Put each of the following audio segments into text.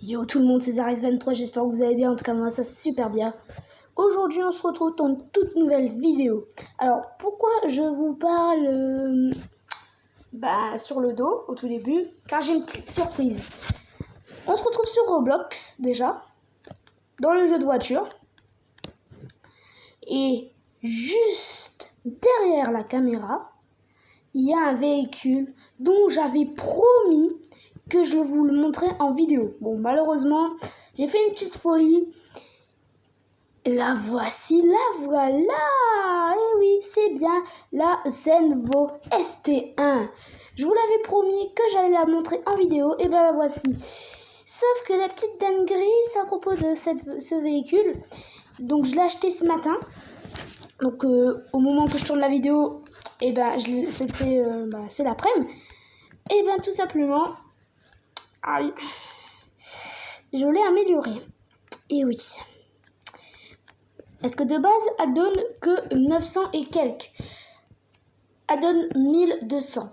Yo tout le monde, c'est Zarex23, j'espère que vous allez bien, en tout cas moi ça super bien. Aujourd'hui on se retrouve dans une toute nouvelle vidéo. Alors pourquoi je vous parle sur le dos au tout début? Car j'ai une petite surprise. On se retrouve sur Roblox déjà, dans le jeu de voiture. Et juste derrière la caméra, il y a un véhicule dont j'avais promis que je vous le montrais en vidéo. Bon, malheureusement, j'ai fait une petite folie. La voici, la voilà. Eh oui, c'est bien la Zenvo ST1. Je vous l'avais promis que j'allais la montrer en vidéo, et bien la voici. Sauf que la petite dinguerie, c'est à propos de ce véhicule. Donc je l'ai acheté ce matin. Donc au moment que je tourne la vidéo, et ben c'est l'après-midi. Et ben tout simplement, aïe, je l'ai améliorée. Et oui. Est-ce que de base, elle donne que 900 et quelques? Elle donne 1200.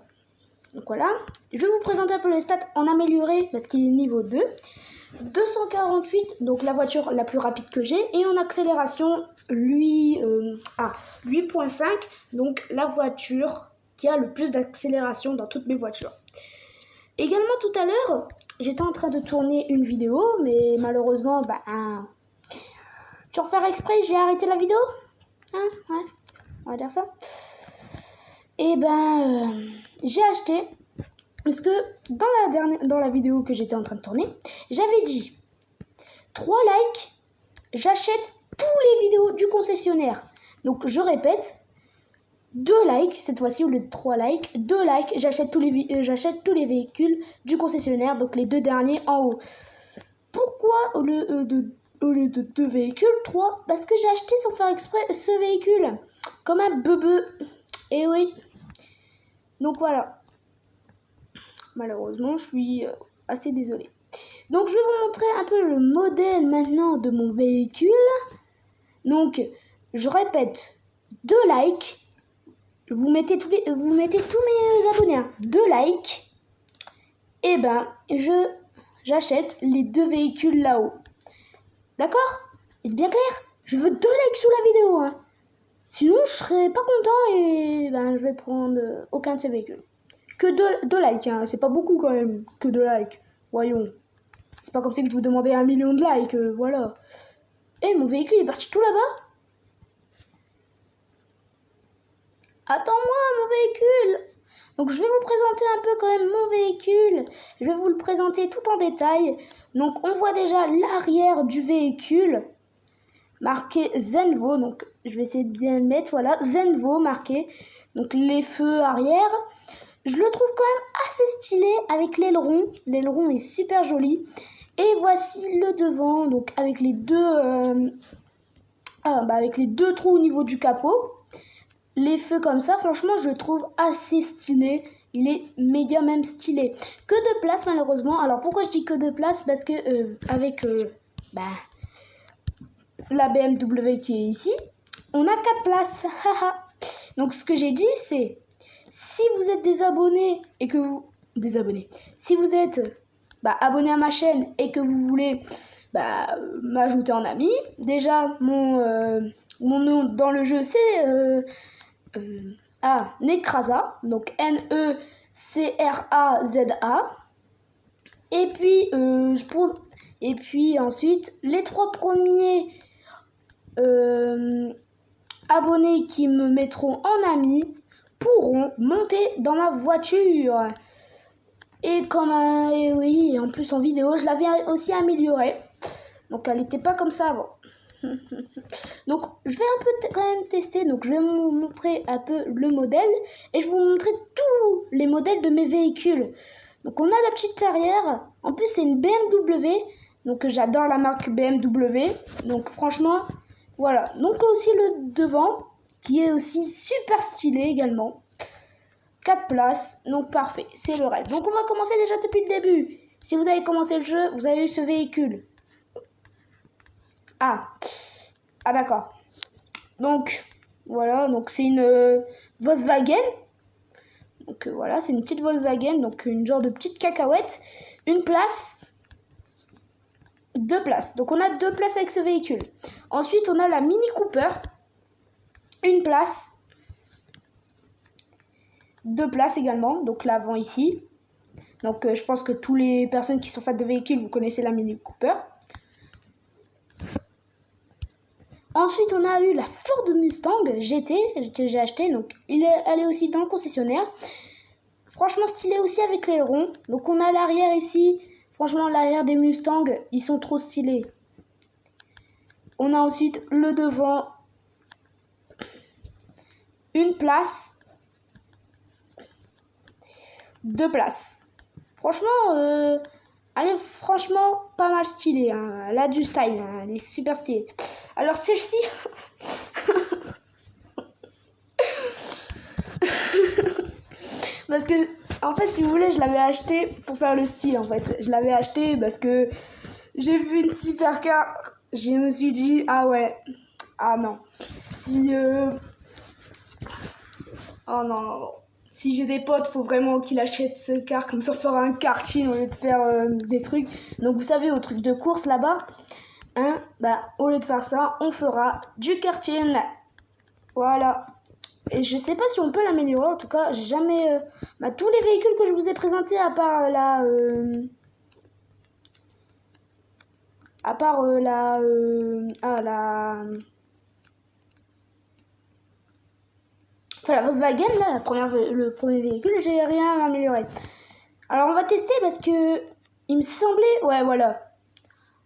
Donc voilà. Je vais vous présenter un peu les stats en amélioré parce qu'il est niveau 2. 248, donc la voiture la plus rapide que j'ai. Et en accélération, 8.5. Donc la voiture qui a le plus d'accélération dans toutes mes voitures. Également tout à l'heure, j'étais en train de tourner une vidéo, mais malheureusement, pour faire exprès, j'ai arrêté la vidéo. Hein, ouais, on va dire ça. Et j'ai acheté, parce que dans la vidéo que j'étais en train de tourner, j'avais dit 3 likes, j'achète tous les vidéos du concessionnaire. Donc je répète, 2 likes, cette fois-ci au lieu de 3 likes, 2 likes, j'achète tous les véhicules du concessionnaire, donc les 2 derniers en haut. Pourquoi au lieu de 2 véhicules, 3? Parce que j'ai acheté sans faire exprès ce véhicule, comme un bebe. Et oui. Donc voilà. Malheureusement, je suis assez désolée. Donc je vais vous montrer un peu le modèle maintenant de mon véhicule. Donc, je répète, 2 likes. Vous mettez tous mes abonnés, hein. 2 likes. Et j'achète les 2 véhicules là-haut. D'accord? C'est bien clair? Je veux 2 likes sous la vidéo, hein. Sinon, je serais pas content et je vais prendre aucun de ces véhicules. Que 2 likes, hein. C'est pas beaucoup quand même, que 2 likes. Voyons. C'est pas comme ça que je vous demandais 1 million de likes, voilà. Et mon véhicule est parti tout là-bas. Attends-moi, mon véhicule. Donc, je vais vous présenter un peu quand même mon véhicule. Je vais vous le présenter tout en détail. Donc, on voit déjà l'arrière du véhicule. Marqué Zenvo. Donc, je vais essayer de bien le mettre. Voilà, Zenvo marqué. Donc, les feux arrière. Je le trouve quand même assez stylé avec l'aileron. L'aileron est super joli. Et voici le devant. Donc, avec les deux trous au niveau du capot. Les feux comme ça, franchement, je le trouve assez stylé. Il est méga même stylé. Que de place, malheureusement. Alors, pourquoi je dis que de place? Parce que avec la BMW qui est ici, on a 4 places. Donc, ce que j'ai dit, c'est si vous êtes des abonnés et que vous... Si vous êtes abonné à ma chaîne et que vous voulez m'ajouter en ami, déjà, mon nom dans le jeu, c'est... Necraza, donc Necraza. Et puis ensuite, les 3 premiers abonnés qui me mettront en ami pourront monter dans ma voiture. Et oui, en plus en vidéo, je l'avais aussi améliorée. Donc elle n'était pas comme ça avant. Donc je vais un peu quand même tester. Donc je vais vous montrer un peu le modèle et je vais vous montrer tous les modèles de mes véhicules. Donc on a la petite arrière. En plus c'est une BMW. Donc j'adore la marque BMW. Donc franchement voilà. Donc aussi le devant qui est aussi super stylé également. 4 places. Donc parfait. C'est le rêve. Donc on va commencer déjà depuis le début. Si vous avez commencé le jeu, vous avez eu ce véhicule. Ah d'accord. Donc voilà, donc c'est une Volkswagen. Donc voilà, c'est une petite Volkswagen, donc une genre de petite cacahuète. Une place. 2 places. Donc on a 2 places avec ce véhicule. Ensuite, on a la Mini Cooper. 1 place. 2 places également. Donc l'avant ici. Donc je pense que toutes les personnes qui sont fans de véhicules, vous connaissez la Mini Cooper. Ensuite, on a eu la Ford Mustang GT que j'ai acheté. Donc elle est aussi dans le concessionnaire. Franchement stylé aussi avec l'aileron. Donc on a l'arrière ici. Franchement, l'arrière des Mustangs, ils sont trop stylés. On a ensuite le devant. 1 place. 2 places. Franchement, elle est franchement pas mal stylée. Hein. Elle a du style. Hein. Elle est super stylée. Alors celle-ci... Parce que, en fait, si vous voulez, je l'avais acheté pour faire le style, en fait. Je l'avais acheté parce que j'ai vu une supercar. Je me suis dit, ah ouais, ah non. Si, oh non, non, non. Si j'ai des potes, faut vraiment qu'ils achètent ce car, comme ça on fera un karting au lieu de faire des trucs. Donc vous savez, au truc de course là-bas, hein, bah, au lieu de faire ça, on fera du karting. Voilà. Et je sais pas si on peut l'améliorer, en tout cas, j'ai jamais... tous les véhicules que je vous ai présentés, à part la... Enfin, la Volkswagen, là, le premier véhicule, j'ai rien amélioré. Alors, on va tester parce que... Il me semblait... Ouais, voilà.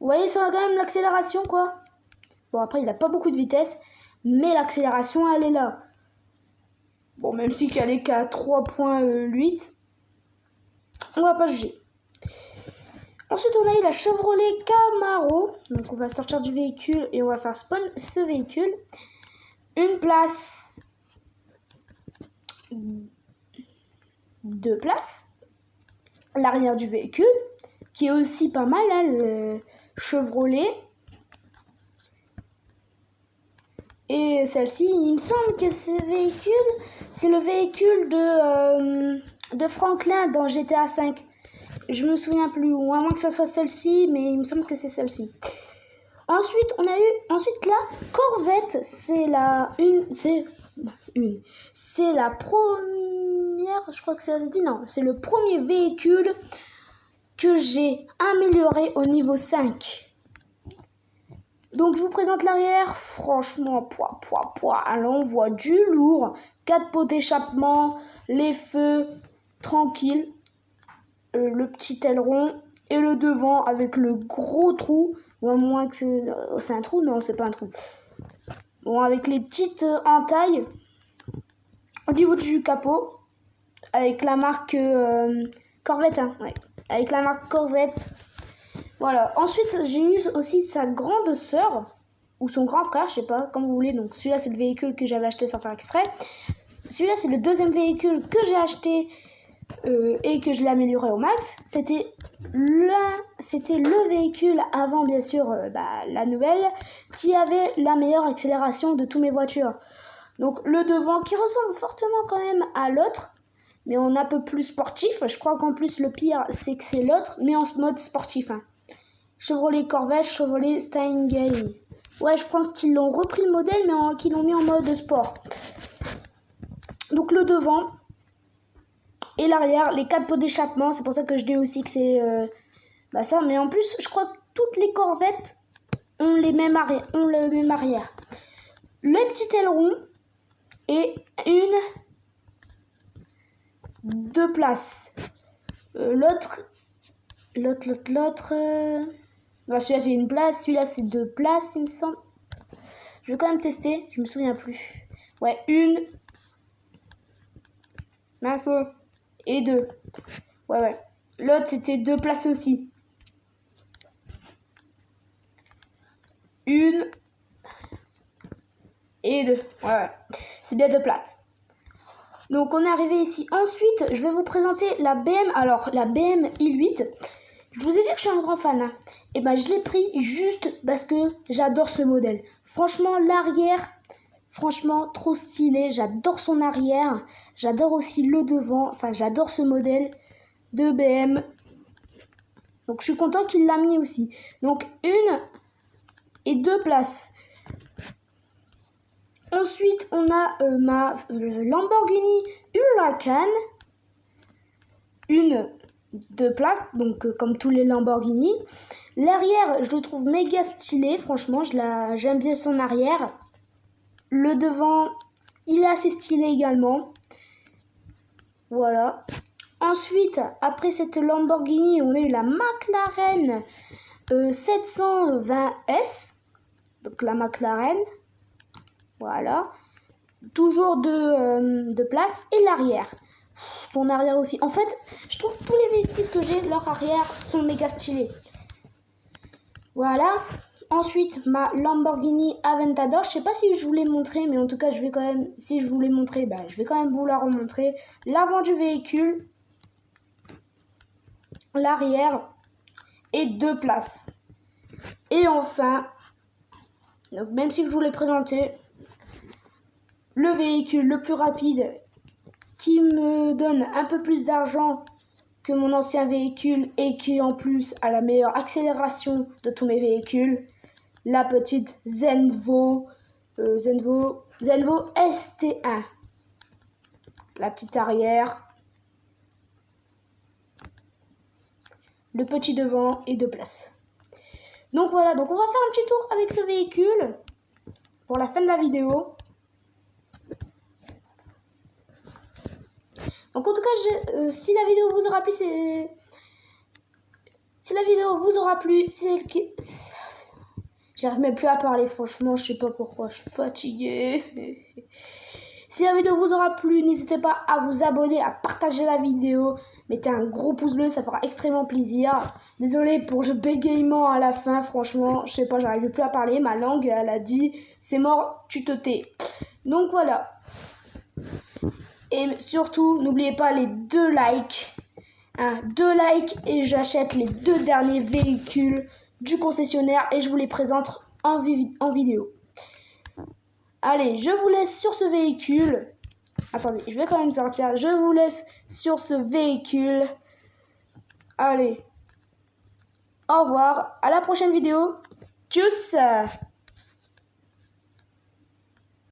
Vous voyez, ça a quand même l'accélération, quoi. Bon, après, il n'a pas beaucoup de vitesse, mais l'accélération, elle est là. Bon, même si qu'elle est qu'à 3.8, on va pas juger. Ensuite, on a eu la Chevrolet Camaro. Donc, on va sortir du véhicule et on va faire spawn ce véhicule. 1 place. 2 places. L'arrière du véhicule, qui est aussi pas mal, hein, le Chevrolet. Et celle-ci, il me semble que ce véhicule, c'est le véhicule de Franklin dans GTA V. Je me souviens plus, ou à moins que ce soit celle-ci, mais il me semble que c'est celle-ci. Ensuite, on a eu la Corvette. C'est la première, je crois que ça se dit, non, c'est le premier véhicule que j'ai amélioré au niveau 5. Donc je vous présente l'arrière, franchement, alors on voit du lourd, 4 pots d'échappement, les feux, tranquille, le petit aileron et le devant avec le gros trou, ou à moins que c'est un trou, non c'est pas un trou. Bon, avec les petites entailles au niveau du capot, avec la marque Corvette, hein, ouais, avec la marque Corvette. Voilà. Ensuite, j'ai eu aussi sa grande sœur, ou son grand frère, je sais pas, comme vous voulez. Donc celui-là, c'est le véhicule que j'avais acheté sans faire exprès. Celui-là, c'est le deuxième véhicule que j'ai acheté et que je l'ai amélioré au max. C'était le véhicule avant, bien sûr, la nouvelle, qui avait la meilleure accélération de toutes mes voitures. Donc le devant qui ressemble fortement quand même à l'autre, mais en un peu plus sportif. Je crois qu'en plus, le pire, c'est que c'est l'autre, mais en mode sportif, hein. Chevrolet Corvette, Chevrolet Steingain. Ouais, je pense qu'ils l'ont repris le modèle, mais qu'ils l'ont mis en mode sport. Donc le devant et l'arrière, les 4 pots d'échappement. C'est pour ça que je dis aussi que c'est ça. Mais en plus, je crois que toutes les Corvettes ont le même arrière. Les petits ailerons et 2 places. L'autre. Celui-là c'est 1 place, celui-là c'est 2 places, il me semble. Je vais quand même tester, je me souviens plus. Ouais, 1. Mince. Et 2. Ouais. L'autre c'était 2 places aussi. 1. Et 2. Ouais. C'est bien 2 places. Donc on est arrivé ici. Ensuite, je vais vous présenter la BM. Alors, la BM i8. Je vous ai dit que je suis un grand fan. Hein. Et je l'ai pris juste parce que j'adore ce modèle. Franchement, l'arrière, franchement, trop stylé. J'adore son arrière. J'adore aussi le devant. Enfin, j'adore ce modèle de BM. Donc je suis content qu'il l'a mis aussi. Donc 1 et 2 places. Ensuite, on a ma Lamborghini Huracan. 2 places, donc comme tous les Lamborghini. L'arrière, je le trouve méga stylé, franchement, j'aime bien son arrière. Le devant, il est assez stylé également. Voilà. Ensuite, après cette Lamborghini, on a eu la McLaren 720S. Donc la McLaren. Voilà. Toujours de place. Et l'arrière. Son arrière aussi. En fait, je trouve tous les véhicules que j'ai, leur arrière sont méga stylés. Voilà. Ensuite, ma Lamborghini Aventador. Je sais pas si je vous l'ai montré, mais en tout cas, je vais quand même, si je vous l'ai montré, je vais quand même vous la remontrer. L'avant du véhicule, l'arrière et 2 places. Et enfin, donc même si je vous l'ai présenté, le véhicule le plus rapide qui me donne un peu plus d'argent que mon ancien véhicule et qui en plus a la meilleure accélération de tous mes véhicules, la petite Zenvo ST1. La petite arrière, le petit devant et 2 places. Donc voilà, donc on va faire un petit tour avec ce véhicule pour la fin de la vidéo. Donc en tout cas, si la vidéo vous aura plu, j'arrive même plus à parler, franchement, je sais pas pourquoi, je suis fatiguée. Si la vidéo vous aura plu, n'hésitez pas à vous abonner, à partager la vidéo. Mettez un gros pouce bleu, ça fera extrêmement plaisir. Désolé pour le bégaiement à la fin, franchement, je sais pas, j'arrive plus à parler. Ma langue, elle a dit, c'est mort, tu te tais. Donc voilà. Et surtout, n'oubliez pas les 2 likes. 2 likes et j'achète les 2 derniers véhicules du concessionnaire et je vous les présente en vidéo. Allez, je vous laisse sur ce véhicule. Attendez, je vais quand même sortir. Je vous laisse sur ce véhicule. Allez, au revoir. À la prochaine vidéo. Tchuss!